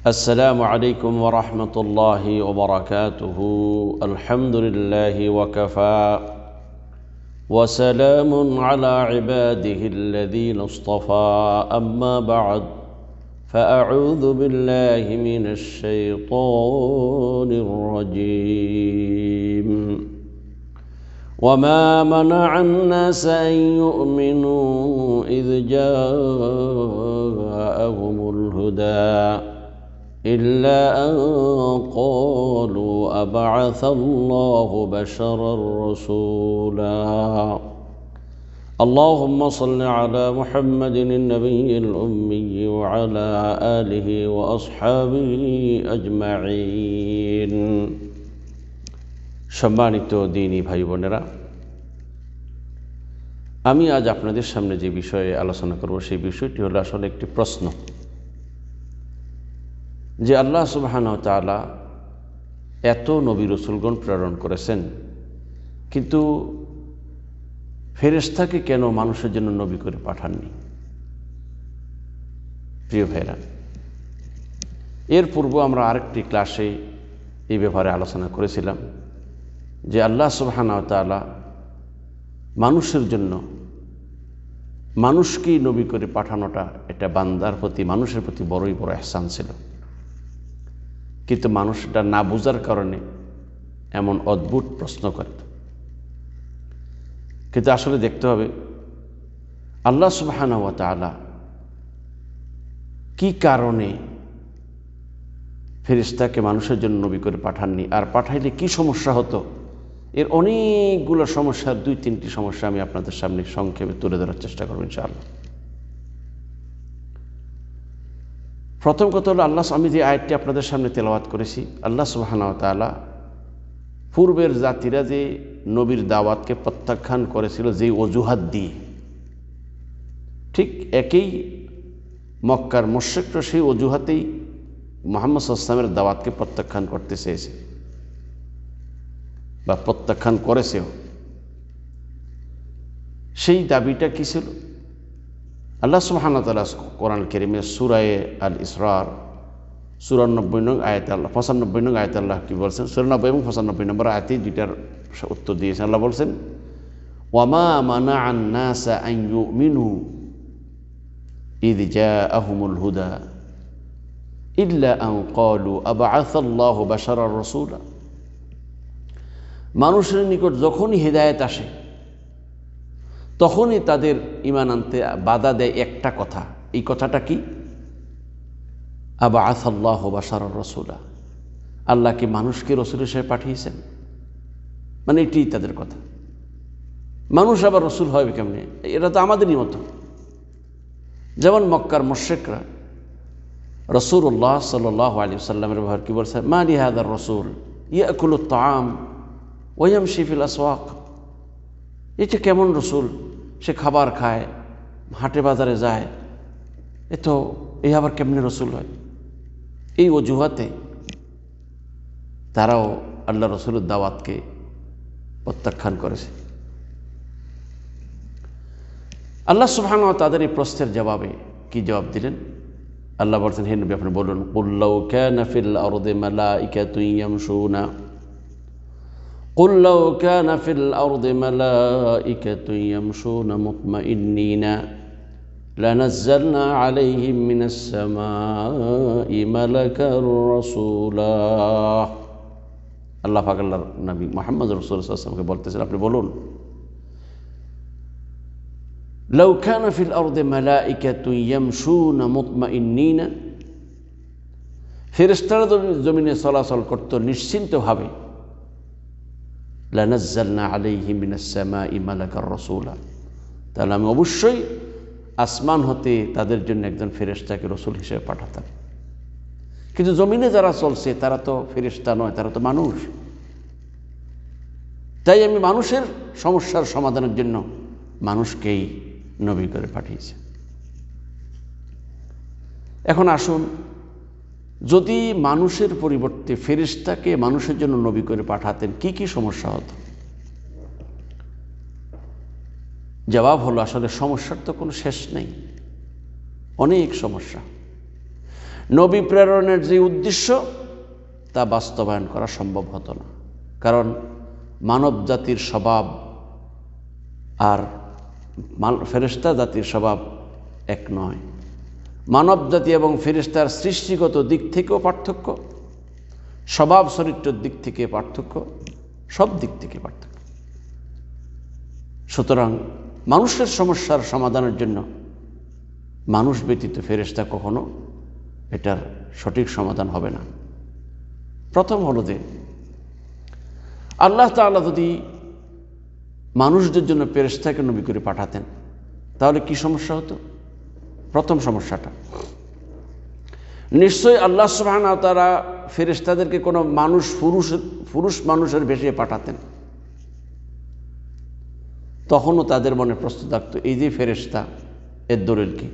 السلام عليكم ورحمة الله وبركاته. الحمد لله وكفى وسلام على عباده الذين اصطفى. أما بعد فأعوذ بالله من الشيطان الرجيم. وما منع الناس أن يؤمنوا إذ جاءهم الهدى إلا أن قالوا أبعث الله بشرا رسولا. اللهم صل على محمد النبي الأمي وعلى آله وأصحابه أجمعين. সম্মানিত দিনী ভাই বোনেরা, আমি আজ আপনাদের সামনে যে বিষয়ে আলোচনা করব সেই বিষয়টি হলো আসলে একটি প্রশ্ন যে আল্লাহ সুবহানাহু ওয়া তাআলা এত নবী রাসূলগণ প্রেরণ করেছেন, কিন্তু ফেরেশতাকে কেন মানুষের জন্য নবী করে পাঠাননি? প্রিয় ভাইরা, এর পূর্বে আমরা আরেকটি ক্লাসে এই ব্যাপারে আলোচনা করেছিলাম যে আল্লাহ সুবহানাহু ওয়া তাআলা মানুষের জন্য মানুষকেই নবী করে পাঠানোটা এটা বান্দার প্রতি, মানুষের প্রতি বড়ই বড় ইহসান ছিল। কিন্তু মানুষটা না বোঝার কারণে এমন অদ্ভুত প্রশ্ন করে। কিন্তু আসলে দেখতে হবে আল্লাহ সুবহানাহু ওয়া তাআলা কি কারণে ফেরেশতাকে মানুষের জন্য নবী করে পাঠাননি, আর পাঠাইলে কি সমস্যা হতো। এর অনেকগুলো সমস্যার 2-3টি সমস্যা আমি আপনাদের সামনে সংক্ষেপে তুলে ধরার চেষ্টা করব ইনশাআল্লাহ। প্রথম কথা হলো, আমি যে আয়াতটি আপনাদের সামনে তেলাওয়াত করেছি, আল্লাহ সুবহানাহু ওয়া তাআলা পূর্বের জাতিরা যে নবীর দাওয়াতকে প্রত্যাখ্যান করেছিল যে অজুহাত দিয়ে, ঠিক একই মক্কার মুশরিকরা সেই অজুহাতেই মুহাম্মদ সাল্লাল্লাহু আলাইহি ওয়াসাল্লামের দাওয়াতকে প্রত্যাখ্যান করতে চেয়েছে বা প্রত্যাখ্যান করেছেও। সেই দাবিটা কি ছিল? আল্লাহ সুবহানাহু ওয়া তাআলা কোরআন কারীমে সূরা আল ইসরার 94 নং আয়াতে আল্লাহ 95 নং আয়াতে আল্লাহ কি বলছেন? 94 এবং 95 নম্বর আয়াতে দুইটার উত্তর দিয়েছেন। আল্লাহ বলছেন, ওয়ামা মানাআন নাসা আন ইউমিনু ইয জাআহুমুল হুদা ইল্লা আন ক্বালু আবআসাল্লাহু বাশারার রাসূলা। মানুষের নিকট যখনই হেদায়েত আসে তখনই তাদের ঈমান আনতে বাধা দেয় একটা কথা। এই কথাটা কি? আবআসাল্লাহু বাশারার রাসূলা, আল্লাহ কি মানুষকে রাসূল হিসেবে পাঠিয়েছেন? মানে এটাই তাদের কথা। মানুষ আবার রাসূল হবে কেমনে? এটা তো আমাদেরই মতো। যেমন মক্কার মুশরিকরা রাসূলুল্লাহ সাল্লাল্লাহু আলাইহি ওয়াসাল্লামের ব্যাপারে কি বলছে? মা লি হাযার রাসূল ইয়াকুলুত তাআম ওয়া ইয়ামশি ফিল আসওয়াক। এটা কেমন রাসূল? সে খাবার খায়, হাটে বাজারে যায়, এই আবার কেমনে রাসূল হয়? এই অজুহাতে তারাও আল্লাহ রাসূলের দাওয়াতকে প্রত্যাখ্যান করেছে। আল্লাহ সুবহানাহু ওয়া তাআলা এই প্রশ্নের জবাবে কি জবাব দিলেন? আল্লাহ বলছেন, হে নবী আপনি বলুন, কুল লাউ কানা ফিল আরদি মালাইকাতুন ইয়ামশুনা قل لو كان في الأرض ملائكة يمشون مطمئنين لنزلنا عليهم من السماء ملكا رسولا। আল্লাহ পাক আল্লাহর নবী মুহাম্মদ রাসূলুল্লাহ সাল্লাল্লাহু আলাইহি ওয়াসাল্লামকে বলতেছেন, আপনি বলুন, লাউ কানা ফিল আরদি মালাইকাতুন ইয়ামশুনা মুতমাইন্নিনা, ফেরেশতারা জমিনে চলাচল করত নিশ্চিন্তভাবে, লানাজ্জালনা আলাইহিম মিনাস সামাই মালাকার রাসূলা, তাহলে আমি অবশ্যই আসমান হতে তাদের জন্য একজন ফেরেশতাকে রাসূল হিসেবে পাঠাতাম। কিন্তু জমিনে যারা চলছে তারা তো ফেরেশতা নয়, তারা তো মানুষ। তাই আমি মানুষের সমস্যার সমাধানের জন্য মানুষকেই নবী করে পাঠিয়েছি। এখন আসুন, যদি মানুষের পরিবর্তে ফেরেশতাকে মানুষের জন্য নবী করে পাঠাতেন কি কি সমস্যা হতো? জবাব হলো, আসলে সমস্যার তো কোনো শেষ নেই, অনেক সমস্যা। নবী প্রেরণের যে উদ্দেশ্য তা বাস্তবায়ন করা সম্ভব হতো না, কারণ মানব জাতির স্বভাব আর ফেরেশতা জাতির স্বভাব এক নয়। মানব জাতি এবং ফেরেশতার সৃষ্টিগত দিক থেকেও পার্থক্য, স্বভাব চরিত্রের দিক থেকে পার্থক্য, সব দিক থেকে পার্থক্য। সুতরাং মানুষের সমস্যার সমাধানের জন্য মানুষ ব্যতীত ফেরেশতা কখনো এটার সঠিক সমাধান হবে না। প্রথম হলো যে আল্লাহ তাআলা যদি মানুষদের জন্য ফেরেশতাকে নবী করে পাঠাতেন তাহলে কি সমস্যা হতো? প্রথম সমস্যাটা, নিশ্চয়ই আল্লাহ সুবহানাহু ওয়া তাআলা ফেরেশতাদেরকে কোনো পুরুষ মানুষের বেশে পাঠাতেন, তখনও তাদের মনে প্রশ্ন থাকতো, এই যে ফেরেশতা, এর দলিল কি?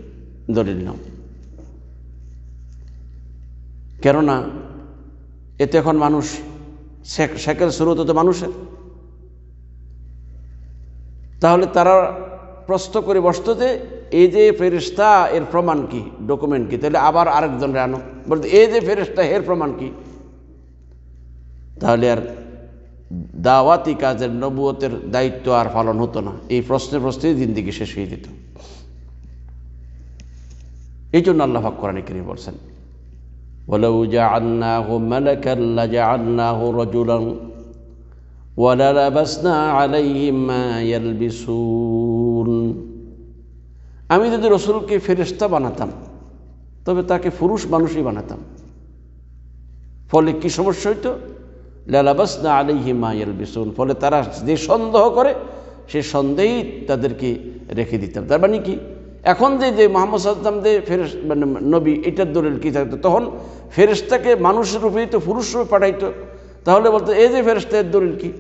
দলিল নাও। কেননা এতে এখন মানুষ শেখের শুরুতে তো মানুষের, তাহলে তারা প্রশ্ন করে বসতো যে এই যে ফেরেশতা, এর প্রমাণ কি, ডকুমেন্ট কি? তাহলে আবার আরেকজনরে আনো, বলতে এই যে ফেরেশতা, এর প্রমাণ কি? তাহলে আর দাওয়াতি কাজের, নবুয়তের দায়িত্ব আর পালন হতো না। এই প্রশ্নেই জিন্দেগি শেষ হয়ে যেত। এই জন্য আল্লাহ পাক কোরআনে কারীমে বলছেন, ওয়ালাউ জাআলনাহু মালাকান লাজাআলনাহু রাজুলান ওয়ালালাবাসনা আলাইহিম মা ইয়ালবিসুন। আমি যদি রসুলকে ফেরেশতা বানাতাম তবে তাকে পুরুষ মানুষই বানাতাম। ফলে কি সমস্যা হইতো? লালাবাসনা আলাইহিম মা ইয়ালবিসুন, ফলে তারা যে সন্দেহ করে সে সন্দেহেই তাদেরকে রেখে দিতাম। তার মানে কি, এখন যে মুহাম্মদ সাল্লাল্লাহু আলাইহি ওয়াসাল্লাম যে মানে নবী, এটার দলিল কি থাকতো? তখন ফেরেশতাকে মানুষের রূপেই তো পুরুষ রূপে পাঠাইতো, তাহলে বলতো এই যে ফেরেশতা, এর দলিল কি?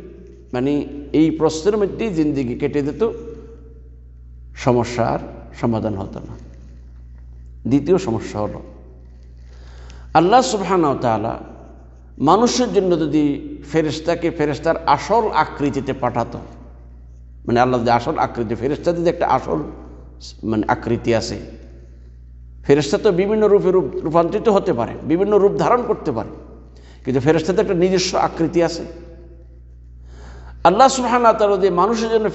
মানে এই প্রশ্নের মধ্যেই জিন্দেগি কেটে দিত, সমস্যার সমাধান হতো না। দ্বিতীয় সমস্যা হলো, আল্লাহ সুবহানাহু ওয়া তাআলা মানুষের জন্য যদি ফেরেশতাকে ফেরেশতার আসল আকৃতিতে পাঠাতো, মানে আল্লাহ যে আসল আকৃতি, ফেরেশতা যদি একটা আসল মানে আকৃতি আছে, ফেরেশতা তো বিভিন্ন রূপে রূপান্তরিত হতে পারে, বিভিন্ন রূপ ধারণ করতে পারে, কিন্তু ফেরেশতাদের একটা নিজস্ব আকৃতি আছে। আল্লাহ সুবহানাহু ওয়া তাআলা যে মানুষের জন্য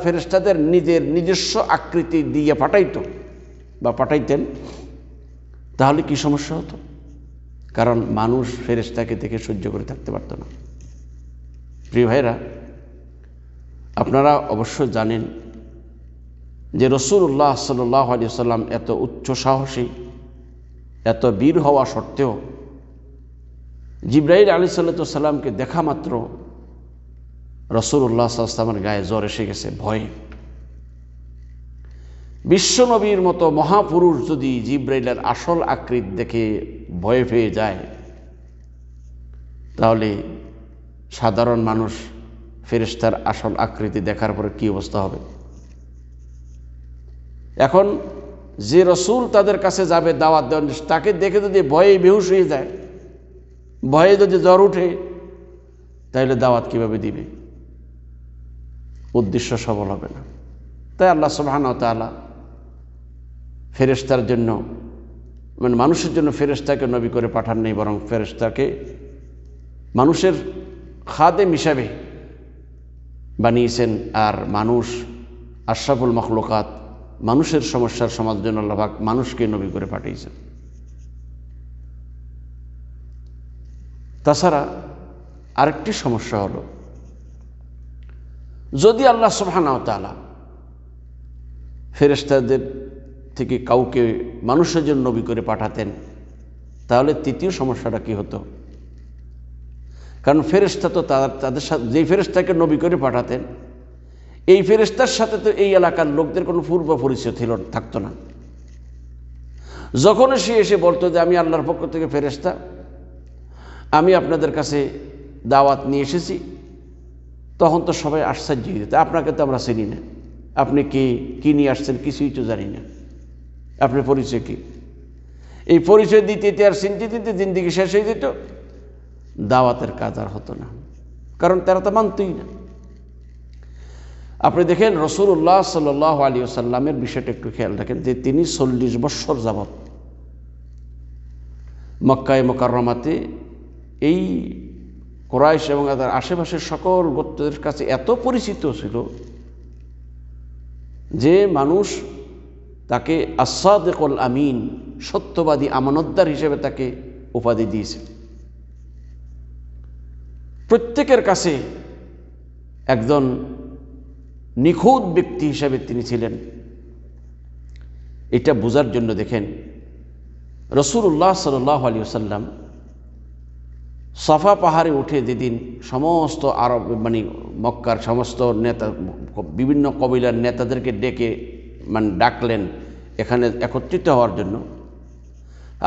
ফেরেশতাদের নিজস্ব আকৃতি দিয়ে পাঠাইতো বা পাঠাইতেন, তাহলে কি সমস্যা হতো? কারণ মানুষ ফেরেশতাকে দেখে সহ্য করে থাকতে পারত না। প্রিয় ভাইরা, আপনারা অবশ্যই জানেন যে রাসূলুল্লাহ সাল্লাল্লাহু আলাইহি ওয়াসাল্লাম এত উচ্চ সাহসী, এত বীর হওয়া সত্ত্বেও জিবরাইল আলাইহিস সালামকে দেখা মাত্র রাসূলুল্লাহ সাল্লাল্লাহু আলাইহি ওয়াসাল্লামের গায়ে জ্বর এসে গেছে ভয়ে। বিশ্বনবীর মতো মহাপুরুষ যদি জিবরাইলের আসল আকৃতি দেখে ভয় পেয়ে যায়, তাহলে সাধারণ মানুষ ফেরেশতার আসল আকৃতি দেখার পরে কি অবস্থা হবে? এখন যে রসুল তাদের কাছে যাবে দাওয়াত দেওয়ার, তাকে দেখে যদি ভয়ে বেহুশ হয়ে যায়, ভয়ে যদি জ্বর উঠে, তাহলে দাওয়াত কিভাবে দিবে? উদ্দেশ্য সফল হবে না। তাই আল্লাহ সুবহানাহু ওয়া তাআলা ফেরেশতার জন্য, মানে মানুষের জন্য ফেরেশতাকে নবী করে পাঠান নেই, বরং ফেরেশতাকে মানুষের খাদেম হিসাবে বানিয়েছেন। আর মানুষ আশরাফুল মাখলুকাত, মানুষের সমস্যার সমাধানের জন্য আল্লাহ পাক মানুষকে নবী করে পাঠিয়েছেন। তাছাড়া আরেকটি সমস্যা হলো, যদি আল্লাহ সুবহানাহু ওয়া তাআলা ফেরেশতাদের থেকে কাউকে মানুষের জন্য নবী করে পাঠাতেন, তাহলে তৃতীয় সমস্যাটা কি হতো? কারণ ফেরেশতা তো তাদের সাথে, যেই ফেরেশতাকে নবী করে পাঠাতেন, এই ফেরেশতার সাথে তো এই এলাকার লোকদের কোনো পূর্ব পরিচয় থাকতো না। যখন সে এসে বলতো যে আমি আল্লাহর পক্ষ থেকে ফেরেশতা, আমি আপনাদের কাছে দাওয়াত নিয়ে এসেছি, তখন তো সবাই আশ্চর্য হয়ে যেত, আপনাকে তো আমরা চিনি না, আপনি কি নিয়ে আসছেন কিছুই তো জানি না, আপনার পরিচয় কি? এই পরিচয় দিতে আর চিনতে জিন্দেগি শেষ হয়ে যেত, দাওয়াতের কাজ আর হতো না, কারণ তারা তো মানতই না। আপনি দেখেন রাসূলুল্লাহ সাল্লাল্লাহু আলাইহি ওয়াসাল্লামের বিষয়টা একটু খেয়াল রাখেন, যে তিনি 40 বছর যাবত মক্কায় মুকাররমাতে এই কুরাইশ এবং তার আশেপাশের সকল গোত্রের কাছে এত পরিচিত ছিল যে মানুষ তাকে আস-সাদিকুল আমিন, সত্যবাদী আমানতদার হিসেবে তাকে উপাধি দিয়েছে। প্রত্যেকের কাছে একজন নিখুঁত ব্যক্তি হিসেবে তিনি ছিলেন। এটা বোঝার জন্য দেখেন রাসূলুল্লাহ সাল্লাল্লাহু আলাইহি ওয়াসাল্লাম সাফা পাহাড়ে উঠে যেদিন সমস্ত আরব মক্কার সমস্ত নেতা, বিভিন্ন কবিলার নেতাদেরকে ডেকে ডাকলেন এখানে একত্রিত হওয়ার জন্য।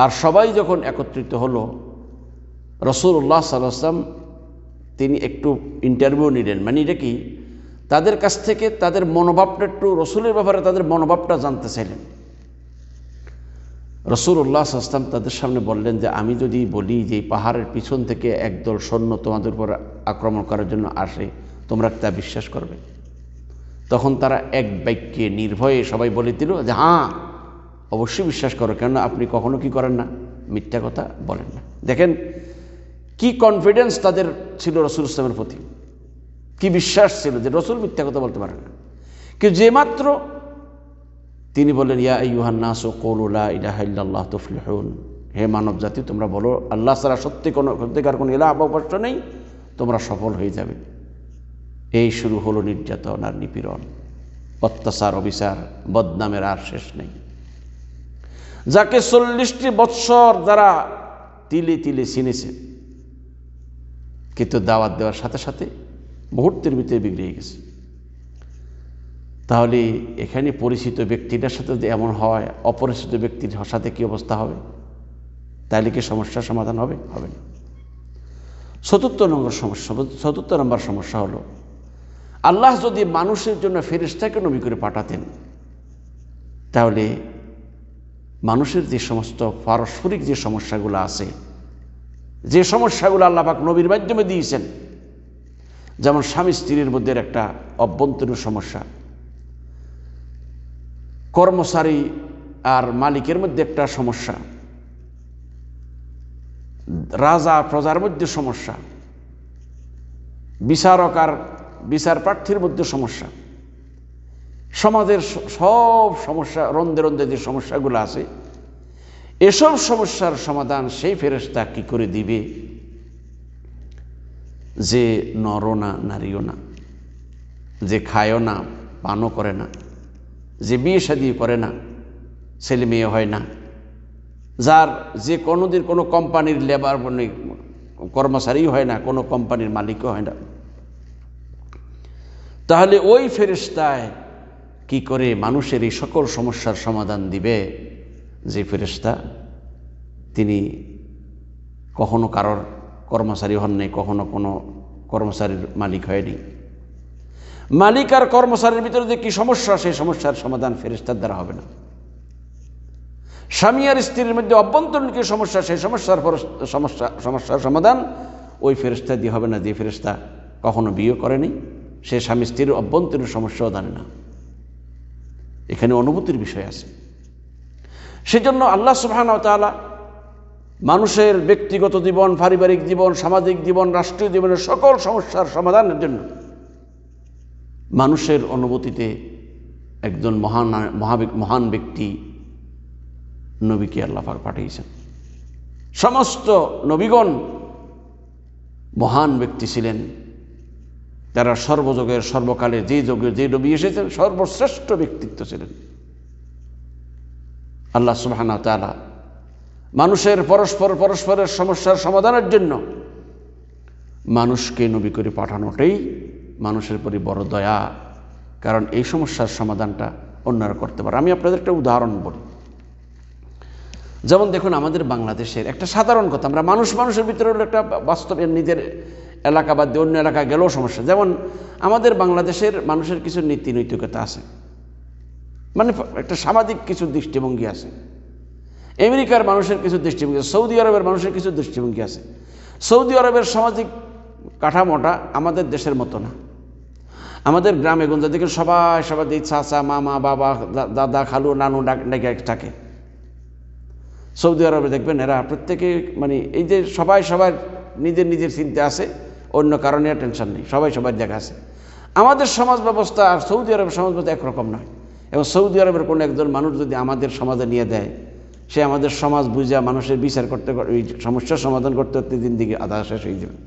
আর সবাই যখন একত্রিত হলো, রাসূলুল্লাহ সাল্লাল্লাহু আলাইহি ওয়াসাল্লাম তিনি একটু ইন্টারভিউ নিলেন। এটা কি, তাদের কাছ থেকে তাদের মনোভাবটা একটু, রসুলের ব্যাপারে তাদের মনোভাবটা জানতে চাইলেন। রাসূলুল্লাহ সাল্লাল্লাহু আলাইহি ওয়াসাল্লাম তাদের সামনে বললেন যে আমি যদি বলি যে পাহাড়ের পিছন থেকে একদল সৈন্য তোমাদের উপর আক্রমণ করার জন্য আসে, তোমরা তা বিশ্বাস করবে? তখন তারা এক বাক্যে নির্ভয়ে সবাই বলে দিল যে হ্যাঁ, অবশ্যই বিশ্বাস করো, কেননা আপনি কখনো কি করেন না, মিথ্যা কথা বলেন না। দেখেন কি কনফিডেন্স তাদের ছিল রাসূল ইসলামের প্রতি, কি বিশ্বাস ছিল যে রাসূল মিথ্যা কথা বলতে পারেন না। কিন্তু যে মাত্র তিনি বললেন ইয়া আইয়ুহান নাসু কুলু লা ইলাহা ইল্লাল্লাহ তুফলিহুন, হে মানব জাতি তোমরা বলো আল্লাহ ছাড়া সত্যিকার কোনো ইলাহ বা উপাস্য নেই, তোমরা সফল হয়ে যাবে। এই শুরু হলো নির্যাতন আর নিপীড়ন, অত্যাচার, অবিচার, বদনামের আর শেষ নেই। যাকে 40টি বৎসর যারা তিলে তিলে চিনেছে, কিন্তু দাওয়াত দেওয়ার সাথে সাথে মুহূর্তের ভিতরে বিগড়ে গেছে। তাহলে এখানে পরিচিত ব্যক্তিটার সাথে যদি এমন হয়, অপরিচিত ব্যক্তির সাথে কি অবস্থা হবে? তাহলে কি সমস্যার সমাধান হবে? হবে না। 74 নম্বর সমস্যা হলো, আল্লাহ যদি মানুষের জন্য ফেরেশতাকে নবী করে পাঠাতেন, তাহলে মানুষের যে সমস্ত পারস্পরিক যে সমস্যাগুলো আছে, যে সমস্যাগুলো আল্লাহ পাক নবীর মাধ্যমে দিয়েছেন, যেমন স্বামী স্ত্রীর মধ্যে একটা অভ্যন্তরীণ সমস্যা, কর্মচারী আর মালিকের মধ্যে একটা সমস্যা, রাজা প্রজার মধ্যে সমস্যা, বিচারক আর বিচার প্রার্থীর মধ্যে সমস্যা, সমাজের সব সমস্যা, রন্ধে রন্ধে যে সমস্যাগুলো আছে, এসব সমস্যার সমাধান সেই ফেরেশতা কি করে দিবে যে নরও না নারীও না, যে খায়ও না পানও করে না, যে বিয়ে শাদী করে না, ছেলে মেয়ে হয় না, যার যে কোনোদিন কোনো কোম্পানির লেবার কর্মচারী হয় না, কোনো কোম্পানির মালিকও হয় না, তাহলে ওই ফেরেশতায় কি করে মানুষের এই সকল সমস্যার সমাধান দিবে? যে ফেরেশতা তিনি কখনো কারোর কর্মচারী হন নাই, কখনো কোনো কর্মচারীর মালিক হয়নি। মালিক আর কর্মচারীর ভিতরে যে কি সমস্যা, সেই সমস্যার সমাধান ফেরেশতার দ্বারা হবে না। স্বামী আর স্ত্রীর মধ্যে অভ্যন্তরীণ কি সমস্যা, সেই সমস্যার সমাধান ওই ফেরেশতা দিয়ে হবে না, যে ফেরেশতা কখনো বিয়ে করেনি, সে স্বামী স্ত্রীর অভ্যন্তরীণ সমস্যাও জানে না। এখানে অনুভূতির বিষয় আছে। সেজন্য আল্লাহ সুবহানাহু ওয়া তাআলা মানুষের ব্যক্তিগত জীবন, পারিবারিক জীবন, সামাজিক জীবন, রাষ্ট্রীয় জীবনের সকল সমস্যার সমাধানের জন্য মানুষের অনুভূতিতে একজন মহান ব্যক্তি নবীকে আল্লাহ পাক পাঠিয়েছেন। সমস্ত নবীগণ মহান ব্যক্তি ছিলেন, তারা সর্বযুগের সর্বকালে যে যুগে যে নবী এসেছেন সর্বশ্রেষ্ঠ ব্যক্তিত্ব ছিলেন। আল্লাহ সুবহানাহু ওয়া তাআলা মানুষের পরস্পরের সমস্যার সমাধানের জন্য মানুষকে নবী করে পাঠানোটাই মানুষের প্রতি বড় দয়া, কারণ এই সমস্যার সমাধানটা অন্যরা করতে পারে। আমি আপনাদের একটা উদাহরণ বলি। যেমন দেখুন, আমাদের বাংলাদেশের একটা সাধারণ কথা, আমরা মানুষের ভিতরে একটা বাস্তবে নিজের এলাকা বাদ দিয়ে অন্য এলাকা গেলেও সমস্যা। যেমন আমাদের বাংলাদেশের মানুষের কিছু নীতি নৈতিকতা আছে, একটা সামাজিক কিছু দৃষ্টিভঙ্গি আছে। আমেরিকার মানুষের কিছু দৃষ্টিভঙ্গি আছে, সৌদি আরবের মানুষের কিছু দৃষ্টিভঙ্গি আছে। সৌদি আরবের সামাজিক কাঠামোটা আমাদের দেশের মতো না। আমাদের গ্রামে গঞ্জে দেখে সবাই চাচা, মামা, বাবা, দাদা, খালু, নানু ডাকে থাকে। সৌদি আরবে দেখবেন এরা প্রত্যেকে মানে এই যে সবাই সবার নিজের নিজের চিন্তা আছে, অন্য কারণে টেনশন নেই, সবাই সবার জায়গা আছে। আমাদের সমাজ ব্যবস্থা আর সৌদি আরবের সমাজ ব্যবস্থা একরকম নয়। এবং সৌদি আরবের কোনো একজন মানুষ যদি আমাদের সমাজে নিয়ে দেয়, সে আমাদের সমাজ বুঝা মানুষের বিচার করতে এই সমস্যার সমাধান করতে করতে দিন দিকে আধা শেষ হয়ে যাবে।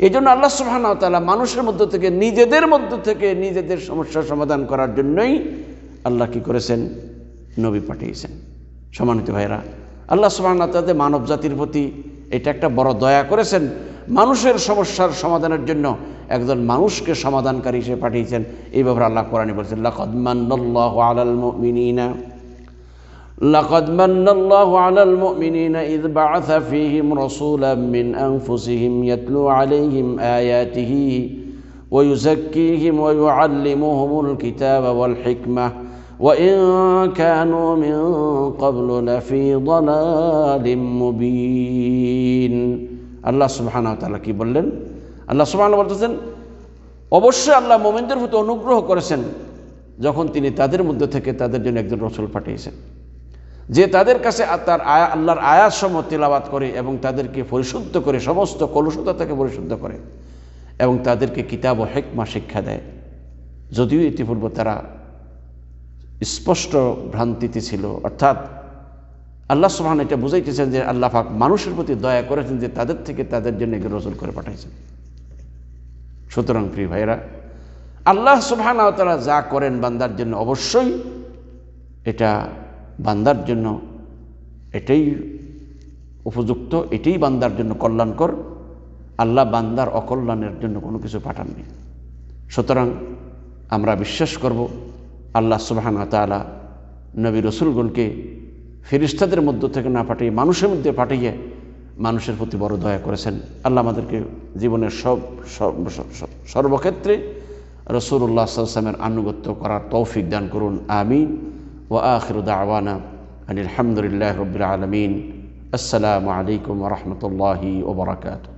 এই জন্য আল্লাহ সুবহানাহু ওয়া তাআলা মানুষের মধ্য থেকে নিজেদের মধ্য থেকে নিজেদের সমস্যার সমাধান করার জন্যই আল্লাহ কি করেছেন? নবী পাঠিয়েছেন। সম্মানিত ভাইরা, আল্লাহ সুবহানাহু ওয়া তাআলা মানব জাতির প্রতি এটা একটা বড় দয়া করেছেন। মানুষের সমস্যার সমাধানের জন্য একজন মানুষকে সমাধানকারী হিসেবে পাঠিয়েছেন। এই ব্যাপারে আল্লাহ কোরআনে বলেছেন, লাকাদ মান্নাল্লাহু আলাল মুমিনিনা لقد من الله على المؤمنين إذ بعث فيهم رسولا من أنفسهم يتلو عليهم آياته ويزكيهم ويعلمهم الكتاب والحكمة وإن كانوا من قبل لفي ضلال مبين। আল্লাহ সুবহানাহু ওয়া তাআলা কি বললেন? আল্লাহ সুবহানাহু বলতেছেন, অবশ্যই আল্লাহ মুমিনদের প্রতি অনুগ্রহ করেছেন যখন তিনি তাদের মধ্যে থেকে তাদের জন্য একজন রাসূল পাঠিয়েছেন, যে তাদের কাছে তার আল্লাহর আয়াতসমূহ তিলাওয়াত করে এবং তাদেরকে পরিশুদ্ধ করে, সমস্ত কলুষতা থেকে পরিশুদ্ধ করে এবং তাদেরকে কিতাব ও হিকমা শিক্ষা দেয়। যদিও ইতিপূর্বে তারা স্পষ্ট ভ্রান্তিতে ছিল, অর্থাৎ আল্লাহ সুবহানাহু এটা বুঝাইতেছেন যে আল্লাহ পাক মানুষের প্রতি দয়া করেছেন যে তাদের থেকে তাদের জন্য একজন রাসূল করে পাঠাইছেন। সুতরাং প্রিয় ভাইরা, আল্লাহ সুবহানাহু ওয়া তাআলা যা করেন বান্দার জন্য অবশ্যই এটা বান্দার জন্য এটাই উপযুক্ত, এটাই বান্দার জন্য কল্যাণকর। আল্লাহ বান্দার অকল্যাণের জন্য কোনো কিছু পাঠাননি। সুতরাং আমরা বিশ্বাস করব আল্লাহ সুবহানাহু ওয়া তাআলা নবী রসুলগণকে ফেরেশতাদের মধ্য থেকে না পাঠিয়ে মানুষের মধ্যে পাঠিয়ে মানুষের প্রতি বড় দয়া করেছেন। আল্লাহ আমাদেরকে জীবনের সর্বক্ষেত্রে রাসূলুল্লাহ সাল্লাল্লাহু আলাইহি ওয়াসাল্লামের আনুগত্য করার তৌফিক দান করুন, আমিন। ওয়া আখিরু দাওয়ানা আনিল হামদুলিল্লাহি রাব্বিল আলামিন। আসসালামু আলাইকুম ওয়া রাহমাতুল্লাহি ওয়া বারাকাতুহু।